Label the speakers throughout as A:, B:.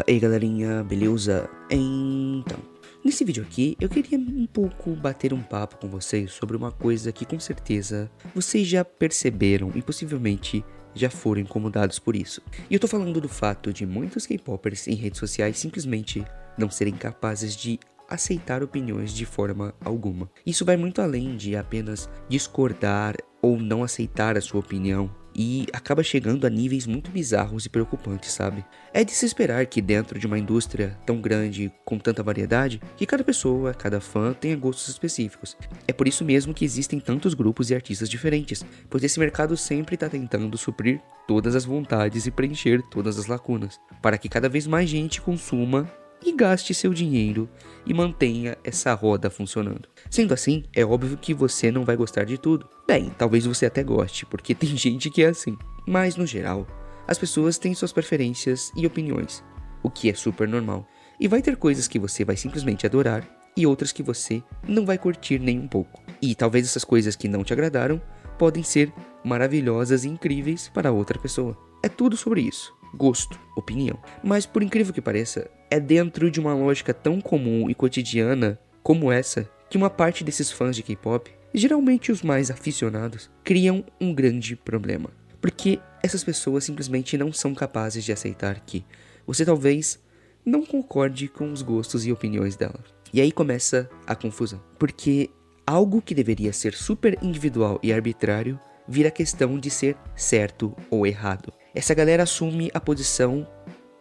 A: Ei galerinha, beleza? Então, nesse vídeo aqui eu queria um pouco bater um papo com vocês sobre uma coisa que com certeza vocês já perceberam e possivelmente já foram incomodados por isso. E eu tô falando do fato de muitos K-popers em redes sociais simplesmente não serem capazes de aceitar opiniões de forma alguma. Isso vai muito além de apenas discordar ou não aceitar a sua opinião. E acaba chegando a níveis muito bizarros e preocupantes, sabe? É de se esperar que dentro de uma indústria tão grande, com tanta variedade, que cada pessoa, cada fã tenha gostos específicos. É por isso mesmo que existem tantos grupos e artistas diferentes, pois esse mercado sempre está tentando suprir todas as vontades e preencher todas as lacunas, para que cada vez mais gente consuma e gaste seu dinheiro e mantenha essa roda funcionando. Sendo assim, é óbvio que você não vai gostar de tudo. Bem, talvez você até goste, porque tem gente que é assim. Mas no geral, as pessoas têm suas preferências e opiniões, o que é super normal. E vai ter coisas que você vai simplesmente adorar e outras que você não vai curtir nem um pouco. E talvez essas coisas que não te agradaram podem ser maravilhosas e incríveis para outra pessoa. É tudo sobre isso. Gosto, opinião. Mas por incrível que pareça, é dentro de uma lógica tão comum e cotidiana como essa que uma parte desses fãs de K-pop, geralmente os mais aficionados, criam um grande problema. Porque essas pessoas simplesmente não são capazes de aceitar que você talvez não concorde com os gostos e opiniões dela. E aí começa a confusão. Porque algo que deveria ser super individual e arbitrário vira questão de ser certo ou errado. Essa galera assume a posição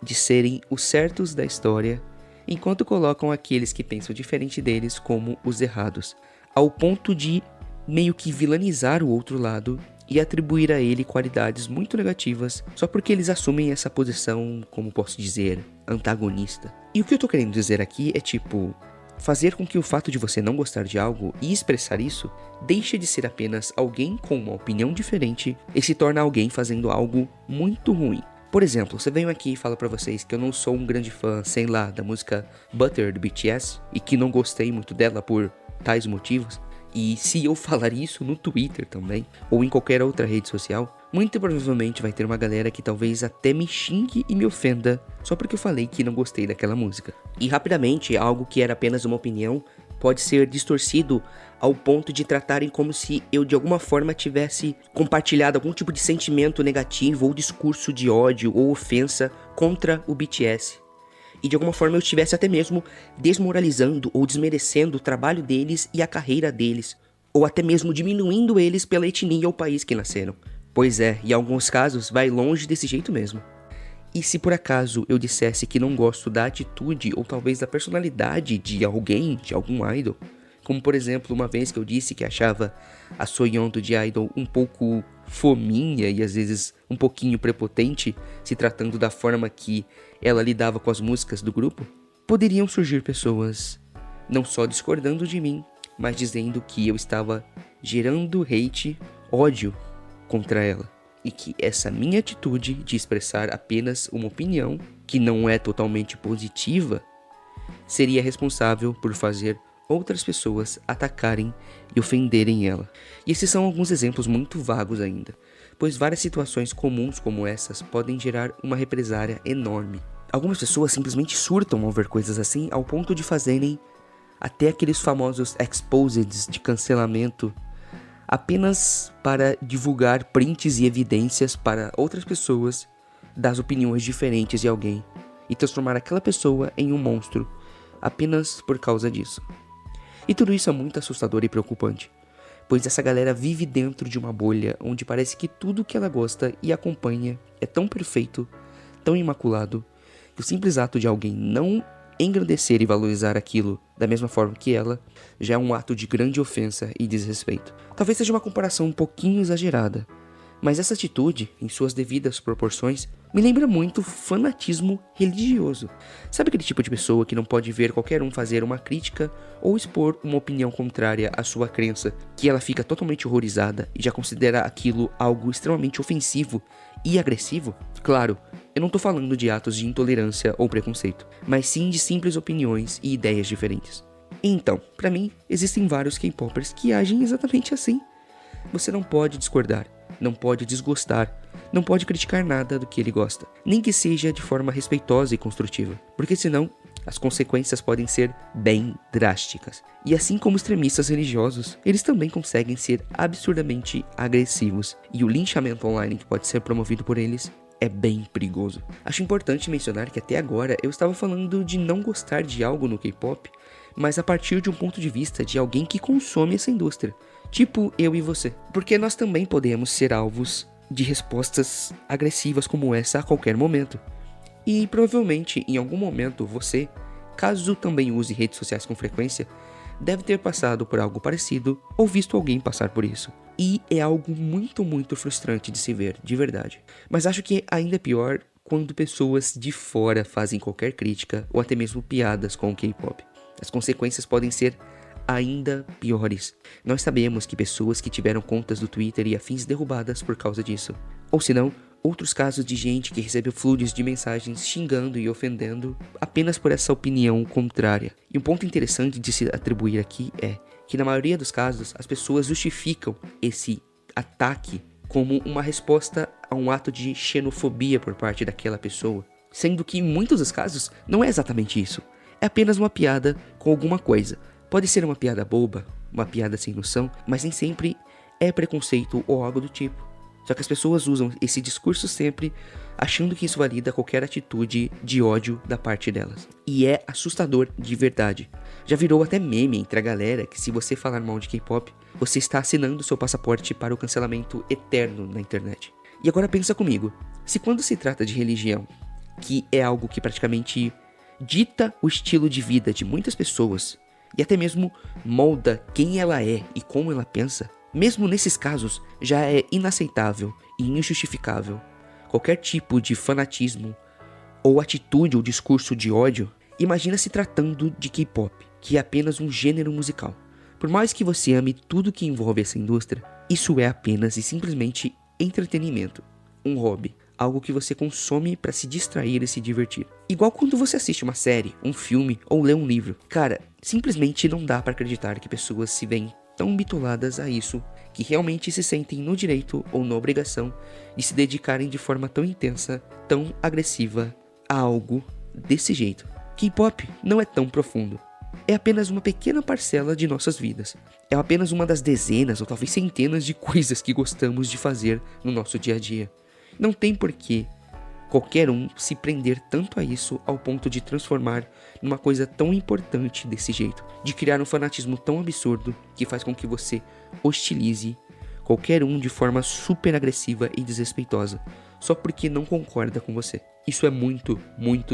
A: de serem os certos da história, enquanto colocam aqueles que pensam diferente deles como os errados, ao ponto de meio que vilanizar o outro lado e atribuir a ele qualidades muito negativas só porque eles assumem essa posição, como posso dizer, antagonista. E o que eu tô querendo dizer aqui é tipo, fazer com que o fato de você não gostar de algo e expressar isso deixe de ser apenas alguém com uma opinião diferente e se torna alguém fazendo algo muito ruim. Por exemplo, você veio aqui e fala pra vocês que eu não sou um grande fã, sei lá, da música Butter do BTS e que não gostei muito dela por tais motivos. E se eu falar isso no Twitter também, ou em qualquer outra rede social, muito provavelmente vai ter uma galera que talvez até me xingue e me ofenda só porque eu falei que não gostei daquela música. E rapidamente, algo que era apenas uma opinião pode ser distorcido ao ponto de tratarem como se eu de alguma forma tivesse compartilhado algum tipo de sentimento negativo ou discurso de ódio ou ofensa contra o BTS. E de alguma forma eu estivesse até mesmo desmoralizando ou desmerecendo o trabalho deles e a carreira deles, ou até mesmo diminuindo eles pela etnia ou país que nasceram. Pois é, em alguns casos vai longe desse jeito mesmo. E se por acaso eu dissesse que não gosto da atitude ou talvez da personalidade de alguém, de algum idol, como por exemplo uma vez que eu disse que achava a Soyeon do G-Idol um pouco fominha e às vezes um pouquinho prepotente, se tratando da forma que ela lidava com as músicas do grupo, poderiam surgir pessoas não só discordando de mim, mas dizendo que eu estava gerando hate, ódio contra ela. E que essa minha atitude de expressar apenas uma opinião, que não é totalmente positiva, seria responsável por fazer outras pessoas atacarem e ofenderem ela. E esses são alguns exemplos muito vagos ainda, pois várias situações comuns como essas podem gerar uma represália enorme. Algumas pessoas simplesmente surtam ao ver coisas assim, ao ponto de fazerem até aqueles famosos exposeds de cancelamento apenas para divulgar prints e evidências para outras pessoas das opiniões diferentes de alguém e transformar aquela pessoa em um monstro apenas por causa disso. E tudo isso é muito assustador e preocupante, pois essa galera vive dentro de uma bolha onde parece que tudo que ela gosta e acompanha é tão perfeito, tão imaculado, que o simples ato de alguém não engrandecer e valorizar aquilo da mesma forma que ela já é um ato de grande ofensa e desrespeito. Talvez seja uma comparação um pouquinho exagerada, mas essa atitude, em suas devidas proporções, me lembra muito fanatismo religioso. Sabe aquele tipo de pessoa que não pode ver qualquer um fazer uma crítica ou expor uma opinião contrária à sua crença, que ela fica totalmente horrorizada e já considera aquilo algo extremamente ofensivo e agressivo? Claro, eu não tô falando de atos de intolerância ou preconceito, mas sim de simples opiniões e ideias diferentes. Então, pra mim, existem vários K-popers que agem exatamente assim. Você não pode discordar, não pode desgostar, não pode criticar nada do que ele gosta, nem que seja de forma respeitosa e construtiva, porque senão as consequências podem ser bem drásticas. E assim como extremistas religiosos, eles também conseguem ser absurdamente agressivos, e o linchamento online que pode ser promovido por eles é bem perigoso. Acho importante mencionar que até agora eu estava falando de não gostar de algo no K-pop, mas a partir de um ponto de vista de alguém que consome essa indústria, tipo eu e você. Porque nós também podemos ser alvos de respostas agressivas como essa a qualquer momento. E provavelmente em algum momento você, caso também use redes sociais com frequência, deve ter passado por algo parecido ou visto alguém passar por isso. E é algo muito frustrante de se ver, de verdade. Mas acho que ainda é pior quando pessoas de fora fazem qualquer crítica ou até mesmo piadas com o K-pop. As consequências podem ser ainda piores. Nós sabemos que pessoas que tiveram contas do Twitter e afins derrubadas por causa disso. Ou se não, outros casos de gente que recebeu floods de mensagens xingando e ofendendo apenas por essa opinião contrária. E um ponto interessante de se atribuir aqui é que na maioria dos casos as pessoas justificam esse ataque como uma resposta a um ato de xenofobia por parte daquela pessoa, sendo que em muitos dos casos não é exatamente isso. É apenas uma piada com alguma coisa. Pode ser uma piada boba, uma piada sem noção, mas nem sempre é preconceito ou algo do tipo. Só que as pessoas usam esse discurso sempre achando que isso valida qualquer atitude de ódio da parte delas. E é assustador de verdade. Já virou até meme entre a galera que se você falar mal de K-pop, você está assinando seu passaporte para o cancelamento eterno na internet. E agora pensa comigo, se quando se trata de religião, que é algo que praticamente dita o estilo de vida de muitas pessoas, e até mesmo molda quem ela é e como ela pensa, mesmo nesses casos, já é inaceitável e injustificável qualquer tipo de fanatismo ou atitude ou discurso de ódio. Imagina se tratando de K-pop, que é apenas um gênero musical. Por mais que você ame tudo que envolve essa indústria, isso é apenas e simplesmente entretenimento, um hobby, algo que você consome para se distrair e se divertir. Igual quando você assiste uma série, um filme ou lê um livro. Cara, simplesmente não dá para acreditar que pessoas se veem tão bitoladas a isso, que realmente se sentem no direito ou na obrigação de se dedicarem de forma tão intensa, tão agressiva a algo desse jeito. K-pop não é tão profundo. É apenas uma pequena parcela de nossas vidas. É apenas uma das dezenas ou talvez centenas de coisas que gostamos de fazer no nosso dia a dia. Não tem porquê qualquer um se prender tanto a isso ao ponto de transformar numa coisa tão importante desse jeito, de criar um fanatismo tão absurdo que faz com que você hostilize qualquer um de forma super agressiva e desrespeitosa, só porque não concorda com você. Isso é muito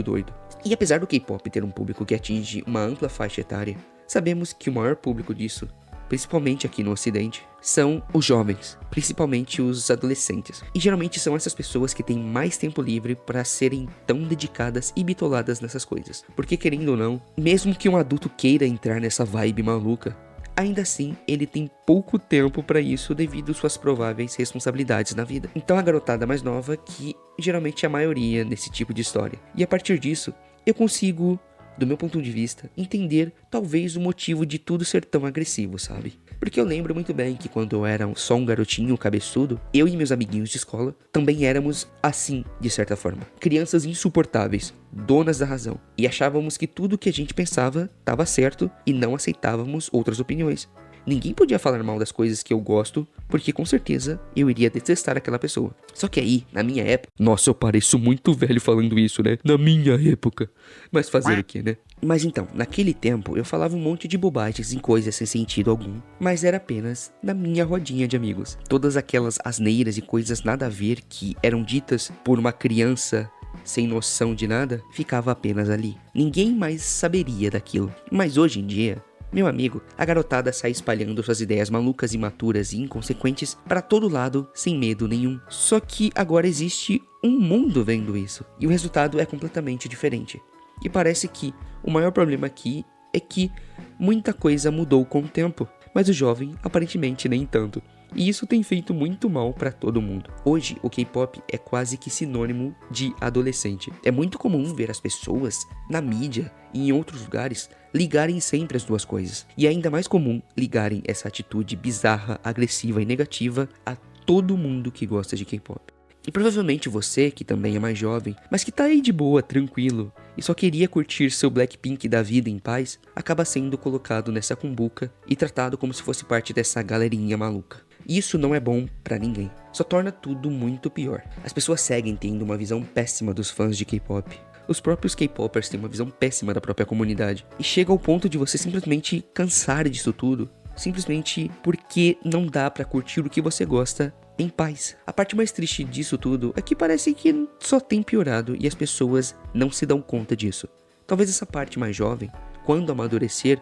A: doido. E apesar do K-pop ter um público que atinge uma ampla faixa etária, sabemos que o maior público disso, principalmente aqui no ocidente, são os jovens, principalmente os adolescentes. E geralmente são essas pessoas que têm mais tempo livre para serem tão dedicadas e bitoladas nessas coisas. Porque querendo ou não, mesmo que um adulto queira entrar nessa vibe maluca, ainda assim ele tem pouco tempo para isso devido às suas prováveis responsabilidades na vida. Então a garotada mais nova, que geralmente é a maioria nesse tipo de história. E a partir disso, eu consigo, do meu ponto de vista, entender talvez o motivo de tudo ser tão agressivo, sabe? Porque eu lembro muito bem que quando eu era só um garotinho cabeçudo, eu e meus amiguinhos de escola também éramos assim, de certa forma. Crianças insuportáveis, donas da razão. E achávamos que tudo que a gente pensava estava certo e não aceitávamos outras opiniões. Ninguém podia falar mal das coisas que eu gosto, porque com certeza eu iria detestar aquela pessoa. Só que aí, na minha época... Nossa, eu pareço muito velho falando isso, né? Na minha época. Mas fazer o quê, né? Mas então, naquele tempo, eu falava um monte de bobagens em coisas sem sentido algum, mas era apenas na minha rodinha de amigos. Todas aquelas asneiras e coisas nada a ver que eram ditas por uma criança sem noção de nada, ficava apenas ali. Ninguém mais saberia daquilo. Mas hoje em dia... Meu amigo, a garotada sai espalhando suas ideias malucas, imaturas e inconsequentes para todo lado, sem medo nenhum. Só que agora existe um mundo vendo isso, e o resultado é completamente diferente. E parece que o maior problema aqui é que muita coisa mudou com o tempo, mas o jovem aparentemente nem tanto. E isso tem feito muito mal pra todo mundo. Hoje, o K-pop é quase que sinônimo de adolescente. É muito comum ver as pessoas na mídia e em outros lugares ligarem sempre as duas coisas. E é ainda mais comum ligarem essa atitude bizarra, agressiva e negativa a todo mundo que gosta de K-pop. E provavelmente você, que também é mais jovem, mas que tá aí de boa, tranquilo, e só queria curtir seu Blackpink da vida em paz, acaba sendo colocado nessa cumbuca e tratado como se fosse parte dessa galerinha maluca. Isso não é bom pra ninguém, só torna tudo muito pior. As pessoas seguem tendo uma visão péssima dos fãs de K-pop. Os próprios K-popers têm uma visão péssima da própria comunidade, e chega ao ponto de você simplesmente cansar disso tudo, simplesmente porque não dá pra curtir o que você gosta em paz. A parte mais triste disso tudo é que parece que só tem piorado e as pessoas não se dão conta disso. Talvez essa parte mais jovem, quando amadurecer,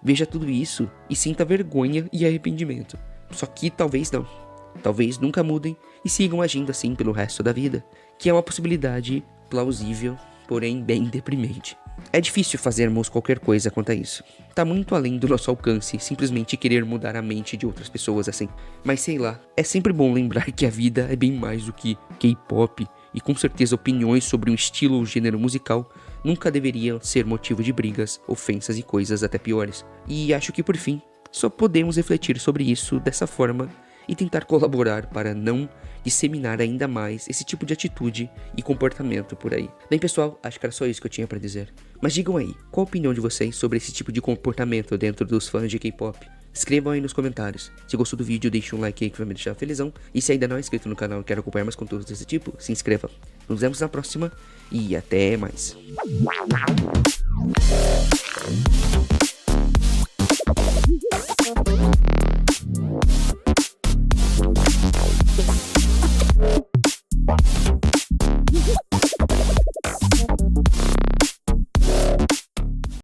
A: veja tudo isso e sinta vergonha e arrependimento. Só que talvez não. Talvez nunca mudem e sigam agindo assim pelo resto da vida, que é uma possibilidade plausível, porém bem deprimente. É difícil fazermos qualquer coisa quanto a isso. Tá muito além do nosso alcance simplesmente querer mudar a mente de outras pessoas assim. Mas sei lá, é sempre bom lembrar que a vida é bem mais do que K-pop e com certeza opiniões sobre um estilo ou gênero musical nunca deveriam ser motivo de brigas, ofensas e coisas até piores. E acho que por fim, só podemos refletir sobre isso dessa forma e tentar colaborar para não disseminar ainda mais esse tipo de atitude e comportamento por aí. Bem pessoal, acho que era só isso que eu tinha pra dizer. Mas digam aí, qual a opinião de vocês sobre esse tipo de comportamento dentro dos fãs de K-pop? Escrevam aí nos comentários. Se gostou do vídeo, deixe um like aí que vai me deixar felizão. E se ainda não é inscrito no canal e quer acompanhar mais conteúdos desse tipo, se inscreva. Nos vemos na próxima e até mais.